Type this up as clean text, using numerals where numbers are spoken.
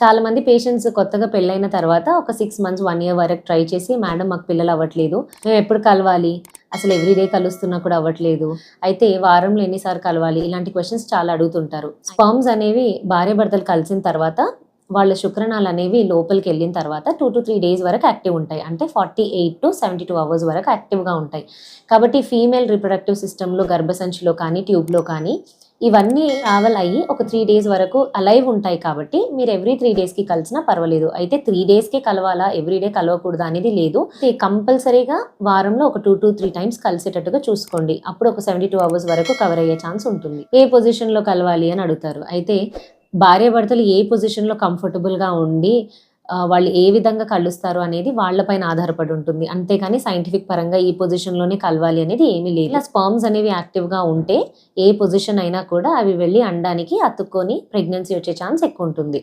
చాలా మంది పేషెంట్స్ కొత్తగా పెళ్ళైన తర్వాత ఒక 6 మంత్స్ 1 ఇయర్ వరకు ట్రై చేసి మేడం మాకు పిల్లలు అవ్వట్లేదు, మేము ఎప్పుడు కలవాలి, అసలు ఎవ్రీడే కలుస్తున్నా కూడా అవ్వట్లేదు, అయితే వారంలో ఎన్నిసార్లు కలవాలి, ఇలాంటి క్వశ్చన్స్ చాలా అడుగుతుంటారు. స్పర్మ్స్ అనేవి భార్య భర్తలు కలిసిన తర్వాత వాళ్ళ శుక్రనాలు అనేవి లోపలికి వెళ్ళిన తర్వాత 2 to 3 days వరకు యాక్టివ్ ఉంటాయి. అంటే 48 to 72 hours వరకు యాక్టివ్గా ఉంటాయి. కాబట్టి ఫీమేల్ రిప్రొడక్టివ్ సిస్టంలో గర్భసంచిలో కానీ ట్యూబ్లో కానీ ఇవన్నీ ట్రావెల్ అయ్యి ఒక 3 days వరకు అలైవ్ ఉంటాయి. కాబట్టి మీరు ఎవ్రీ 3 daysకి కలిసినా పర్వాలేదు. అయితే 3 daysకే కలవాలా, ఎవ్రీడే కలవకూడదు అనేది లేదు. కంపల్సరీగా వారంలో ఒక 2 to 3 times కలిసేటట్టుగా చూసుకోండి. అప్పుడు ఒక 72 hours వరకు కవర్ అయ్యే ఛాన్స్ ఉంటుంది. ఏ పొజిషన్లో కలవాలి అని అడుగుతారు. అయితే భార్యాభర్తలు ఏ పొజిషన్లో కంఫర్టబుల్గా ఉండి వాళ్ళు ఏ విధంగా కలుస్తారు అనేది వాళ్ళపైన ఆధారపడి ఉంటుంది. అంతేకాని సైంటిఫిక్ పరంగా ఈ పొజిషన్లోనే కలవాలి అనేది ఏమీ లేదు. ఇలా స్పర్మ్స్ అనేవి యాక్టివ్గా ఉంటే ఏ పొజిషన్ అయినా కూడా అవి వెళ్ళి అండానికి అతుక్కొని ప్రెగ్నెన్సీ వచ్చే ఛాన్స్ ఎక్కువ ఉంటుంది.